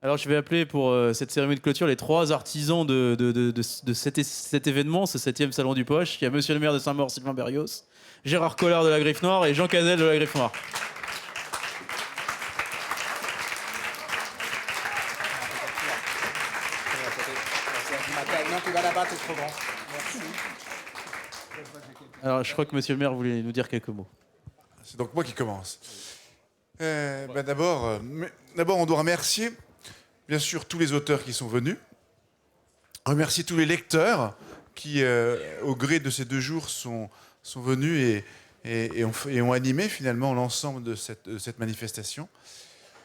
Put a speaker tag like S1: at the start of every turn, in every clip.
S1: Alors, je vais appeler pour cette cérémonie de clôture les 3 artisans de cet événement, ce 7e Salon du Poche. Il y a Monsieur le maire de Saint-Maur, Sylvain Berrios, Gérard Collard de la Griffe Noire et Jean Cazel de la Griffe Noire.
S2: Non, tu vas là-bas, c'est trop grand. Merci.
S1: Alors, je crois que Monsieur le maire voulait nous dire quelques mots.
S3: C'est donc moi qui commence. D'abord, on doit remercier, bien sûr, tous les auteurs qui sont venus. Remercier tous les lecteurs qui, au gré de ces 2 jours, sont venus et ont animé finalement l'ensemble de cette manifestation.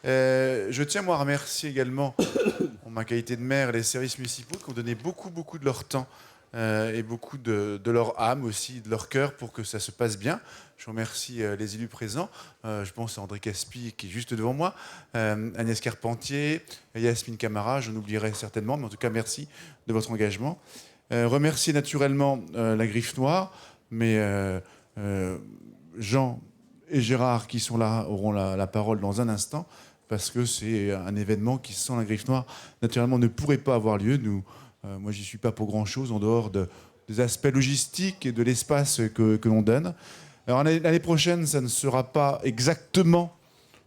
S3: Je tiens, moi, à remercier également, en ma qualité de maire, les services municipaux qui ont donné beaucoup de leur temps et beaucoup de leur âme aussi, de leur cœur pour que ça se passe bien. Je remercie les élus présents. Je pense à André Caspi qui est juste devant moi, Agnès Carpentier, Yasmine Camara, je n'oublierai certainement, mais en tout cas merci de votre engagement. Remercier naturellement la Griffe Noire, mais Jean et Gérard qui sont là auront la parole dans un instant, parce que c'est un événement qui, sans la Griffe Noire, naturellement ne pourrait pas avoir lieu. Moi, j'y suis pas pour grand-chose en dehors des aspects logistiques et de l'espace que l'on donne. Alors l'année prochaine, ça ne sera pas exactement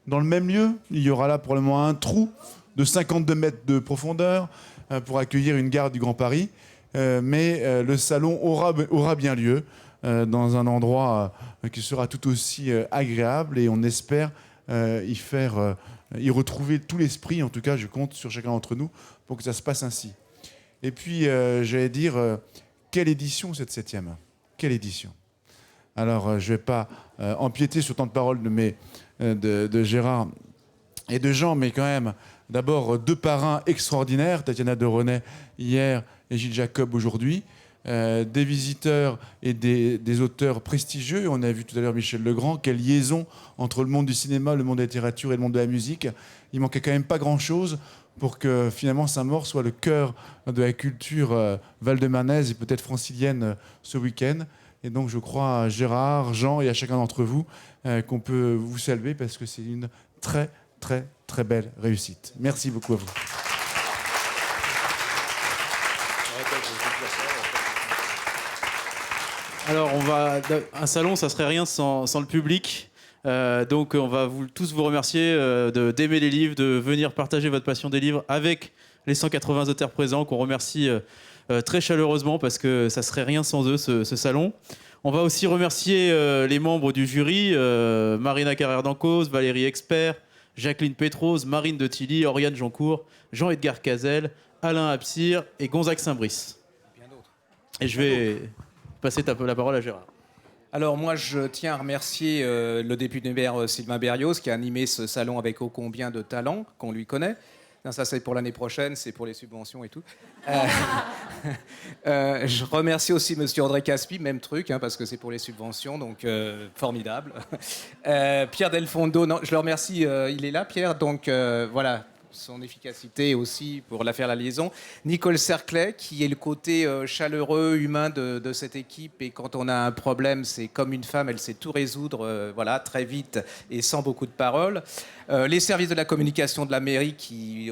S3: dans le même lieu. Il y aura là probablement un trou de 52 mètres de profondeur pour accueillir une gare du Grand Paris. Mais le salon aura bien lieu dans un endroit qui sera tout aussi agréable, et on espère y retrouver tout l'esprit. En tout cas, je compte sur chacun d'entre nous pour que ça se passe ainsi. Et puis, j'allais dire, quelle édition cette 7e? Quelle édition? Alors, je ne vais pas empiéter sur tant de paroles de Gérard et de Jean, mais quand même, d'abord, 2 parrains extraordinaires, Tatiana de René hier et Gilles Jacob aujourd'hui, des visiteurs et des auteurs prestigieux. On a vu tout à l'heure Michel Legrand. Quelle liaison entre le monde du cinéma, le monde de la littérature et le monde de la musique. Il manquait quand même pas grand-chose pour que finalement Saint-Maur soit le cœur de la culture val-de-marnaise et peut-être francilienne ce week-end. Et donc je crois à Gérard, Jean et à chacun d'entre vous qu'on peut vous saluer, parce que c'est une très très très belle réussite. Merci beaucoup à vous.
S1: Alors, un salon, ça serait rien sans le public. Donc, on va tous vous remercier d'aimer les livres, de venir partager votre passion des livres avec les 180 auteurs présents, qu'on remercie très chaleureusement, parce que ça serait rien sans eux, ce salon. On va aussi remercier les membres du jury, Marina Carrère-Dancause, Valérie Expert, Jacqueline Pétrose, Marine de Tilly, Oriane Joncourt, Jean-Edgar Cazel, Alain Absir et Gonzague Saint-Brice. Et je vais passer la parole à Gérard.
S2: Alors moi, je tiens à remercier le député maire Sylvain Berrios qui a animé ce salon avec ô combien de talent qu'on lui connaît. Non, ça, c'est pour l'année prochaine, c'est pour les subventions et tout. Je remercie aussi monsieur André Caspi, même truc, parce que c'est pour les subventions, donc formidable. Pierre Delfondo, non, je le remercie, il est là, Pierre, donc voilà, son efficacité aussi pour faire la liaison. Nicole Cerclet, qui est le côté chaleureux, humain de cette équipe, et quand on a un problème, c'est comme une femme, elle sait tout résoudre, voilà, très vite et sans beaucoup de paroles. Les services de la communication de la mairie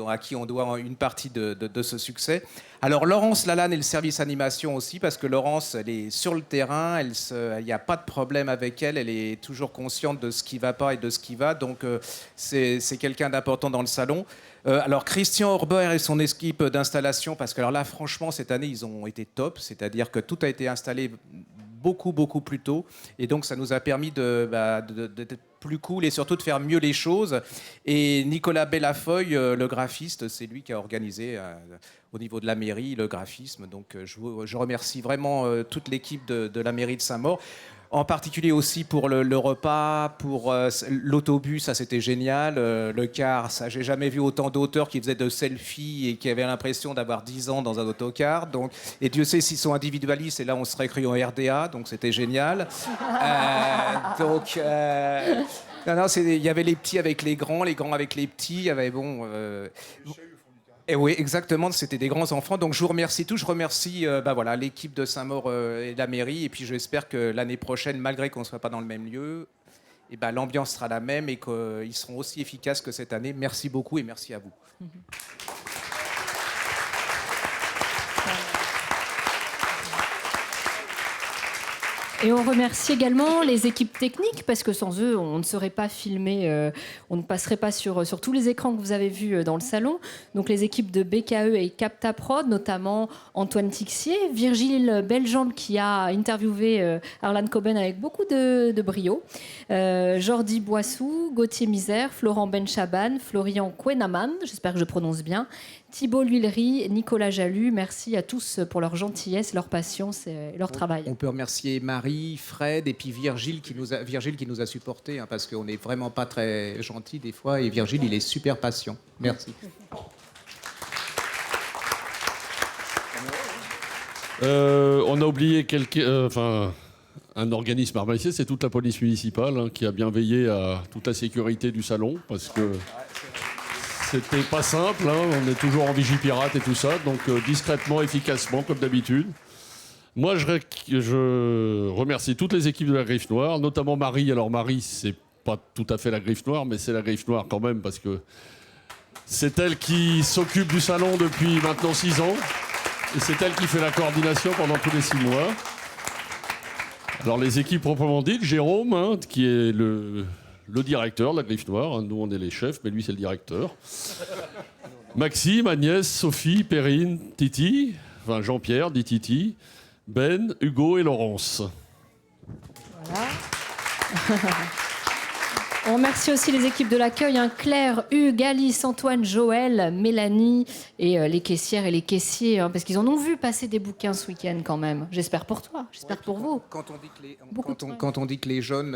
S2: à qui on doit une partie de ce succès. Alors Laurence Lalanne et le service animation aussi, parce que Laurence, elle est sur le terrain, il n'y a pas de problème avec elle est toujours consciente de ce qui ne va pas et de ce qui va, donc c'est quelqu'un d'important dans le salon. Alors Christian Orbert et son équipe d'installation, parce que alors là franchement cette année ils ont été top, c'est-à-dire que tout a été installé beaucoup plus tôt, et donc ça nous a permis d'être plus cool et surtout de faire mieux les choses. Et Nicolas Bellafoy, le graphiste, c'est lui qui a organisé au niveau de la mairie le graphisme, donc je remercie vraiment toute l'équipe de la mairie de Saint-Maur. En particulier aussi pour le repas, pour l'autobus, ça c'était génial. Le car, ça j'ai jamais vu autant d'auteurs qui faisaient de selfies et qui avaient l'impression d'avoir 10 ans dans un autocar. Donc, et Dieu sait s'ils sont individualistes, et là on serait cru en RDA, donc c'était génial. Non, il y avait les petits avec les grands avec les petits. Il y avait Et oui, exactement, c'était des grands enfants. Donc je vous remercie tous. Je remercie voilà, l'équipe de Saint-Maur et la mairie. Et puis j'espère que l'année prochaine, malgré qu'on ne soit pas dans le même lieu, et ben, l'ambiance sera la même et qu'ils seront aussi efficaces que cette année. Merci beaucoup et merci à vous.
S4: Et on remercie également les équipes techniques, parce que sans eux, on ne serait pas filmé, on ne passerait pas sur tous les écrans que vous avez vus dans le salon. Donc les équipes de BKE et Captaprod, notamment Antoine Tixier, Virgile Belgembe qui a interviewé Harlan Coben avec beaucoup de brio, Jordi Boissou, Gauthier Misère, Florent Benchaban, Florian Quenaman, j'espère que je prononce bien, Thibault L'Huillerie, Nicolas Jalut, merci à tous pour leur gentillesse, leur patience et leur travail.
S2: On peut remercier Marie, Fred et puis Virgile qui nous a supportés, hein, parce qu'on n'est vraiment pas très gentil des fois, et Virgile, il est super patient. Merci.
S5: On a oublié un organisme armaïsé, c'est toute la police municipale, hein, qui a bien veillé à toute la sécurité du salon, parce que c'était pas simple, hein, on est toujours en vigipirate et tout ça, donc discrètement, efficacement, comme d'habitude. Moi, je remercie toutes les équipes de la Griffe Noire, notamment Marie. Alors Marie, c'est pas tout à fait la Griffe Noire, mais c'est la Griffe Noire quand même, parce que c'est elle qui s'occupe du salon depuis maintenant 6 ans, et c'est elle qui fait la coordination pendant tous les 6 mois. Alors les équipes proprement dites, Jérôme, hein, qui est le directeur de la Griffe Noire, hein, nous on est les chefs, mais lui c'est le directeur. Maxime, Agnès, Sophie, Perrine, Titi, enfin Jean-Pierre, dit Titi, Ben, Hugo et Laurence.
S4: Voilà. On remercie aussi les équipes de l'accueil, hein, Claire, Hugues, Alice, Antoine, Joël, Mélanie et les caissières et les caissiers, hein, parce qu'ils en ont vu passer des bouquins ce week-end quand même. J'espère pour toi, j'espère pour vous.
S2: Quand on dit que les jeunes,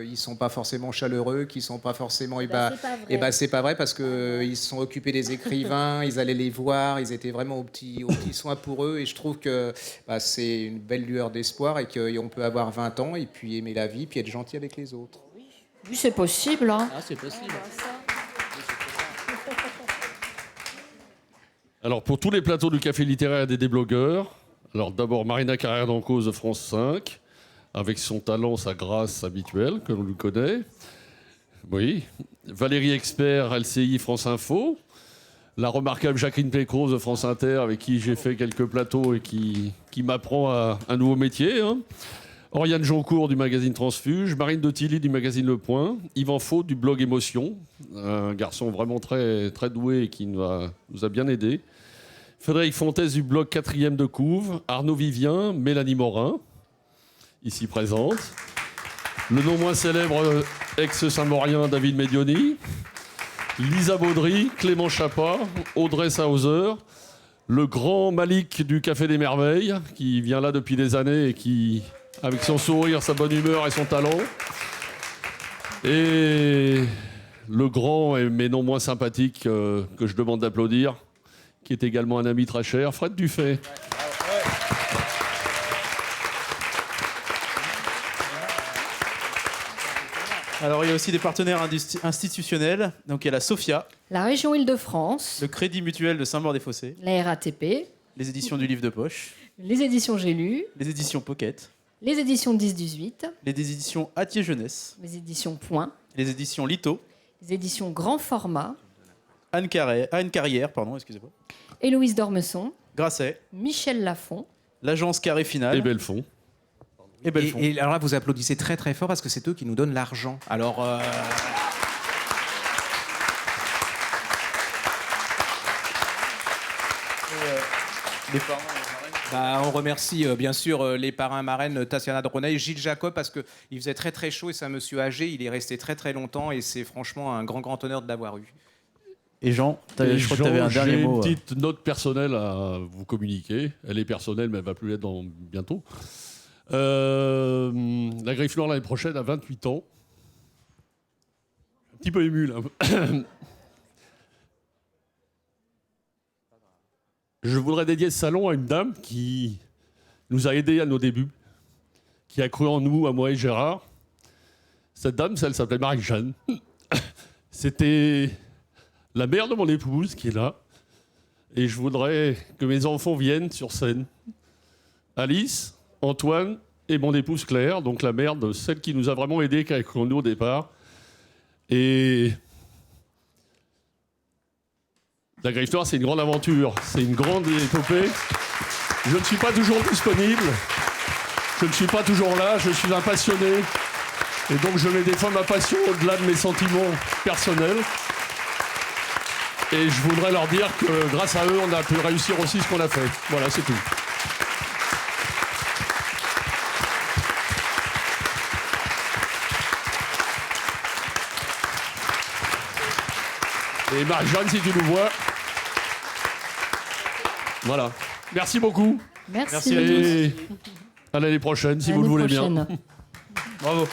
S2: ils sont pas forcément chaleureux, qu'ils sont pas forcément... c'est pas vrai, parce qu'ils se sont occupés des écrivains, ils allaient les voir, ils étaient vraiment aux petits soins pour eux, et je trouve que c'est une belle lueur d'espoir et qu'on peut avoir 20 ans et puis aimer la vie, puis être gentil avec les autres.
S4: Oui, c'est possible. Hein.
S2: Ah, c'est possible.
S5: Alors pour tous les plateaux du Café littéraire et des blogueurs, alors d'abord Marina Carrère d'Encausse de France 5, avec son talent, sa grâce habituelle, que l'on lui connaît. Oui. Valérie Expert, LCI France Info. La remarquable Jacqueline Pécrose de France Inter, avec qui j'ai fait quelques plateaux et qui m'apprend à un nouveau métier. Hein. Oriane Joncourt du magazine Transfuge, Marine de Tilly du magazine Le Point, Yvan Faute du blog Émotion, un garçon vraiment très, très doué et qui nous a bien aidés. Frédéric Fontaise du blog 4e de Couve, Arnaud Vivien, Mélanie Morin, ici présente. Le non moins célèbre ex-Saint-Maurien David Medioni, Lisa Baudry, Clément Chapa, Audrey Sauser, le grand Malik du Café des Merveilles, qui vient là depuis des années et qui... avec son sourire, sa bonne humeur et son talent. Et le grand, mais non moins sympathique, que je demande d'applaudir, qui est également un ami très cher, Fred Dufay.
S1: Alors, il y a aussi des partenaires institutionnels. Donc, il y a la SOFIA,
S4: La région Île-de-France,
S1: le Crédit Mutuel de Saint-Maur-des-Fossés,
S4: la RATP,
S1: les éditions du Livre de Poche,
S4: les éditions J'ai lu,
S1: les éditions Pocket,
S4: les éditions 10-18,
S1: les éditions Atier Jeunesse,
S4: les éditions Point,
S1: les éditions Lito,
S4: les éditions Grand Format,
S1: Anne Carrière, excusez-moi,
S4: Héloïse Dormesson,
S1: Grasset,
S4: Michel Lafont,
S1: l'agence Carré Final
S5: Et Belfond.
S1: et Belfond.
S2: Et alors là, vous applaudissez très très fort parce que c'est eux qui nous donnent l'argent. Alors...
S1: Les parents.
S2: on remercie bien sûr les parrains marraines Tatiana Dronay et Gilles Jacob parce qu'il faisait très très chaud et c'est un monsieur âgé, il est resté très très longtemps et c'est franchement un grand honneur de l'avoir eu.
S1: Et Jean, je crois que tu avais un dernier mot.
S5: J'ai une petite note personnelle à vous communiquer. Elle est personnelle, mais elle ne va plus l'être bientôt. La Griffe Noire l'année prochaine a 28 ans. Un petit peu ému là. Je voudrais dédier ce salon à une dame qui nous a aidés à nos débuts, qui a cru en nous, à moi et Gérard. Cette dame, elle s'appelait Marie-Jeanne. C'était la mère de mon épouse qui est là. Et je voudrais que mes enfants viennent sur scène. Alice, Antoine, et mon épouse Claire, donc la mère de celle qui nous a vraiment aidés avec nous au départ. Et la Griffe Noire, c'est une grande aventure, c'est une grande épopée. Je ne suis pas toujours disponible, je ne suis pas toujours là, je suis un passionné. Et donc je vais défendre ma passion au-delà de mes sentiments personnels. Et je voudrais leur dire que grâce à eux, on a pu réussir aussi ce qu'on a fait. Voilà, c'est tout. Et Marie-Jeanne, si tu nous vois. Voilà. Merci beaucoup.
S4: Merci.
S1: Merci à tous.
S5: Et à l'année prochaine, si vous le voulez bien.
S4: Prochaine.
S1: Bravo.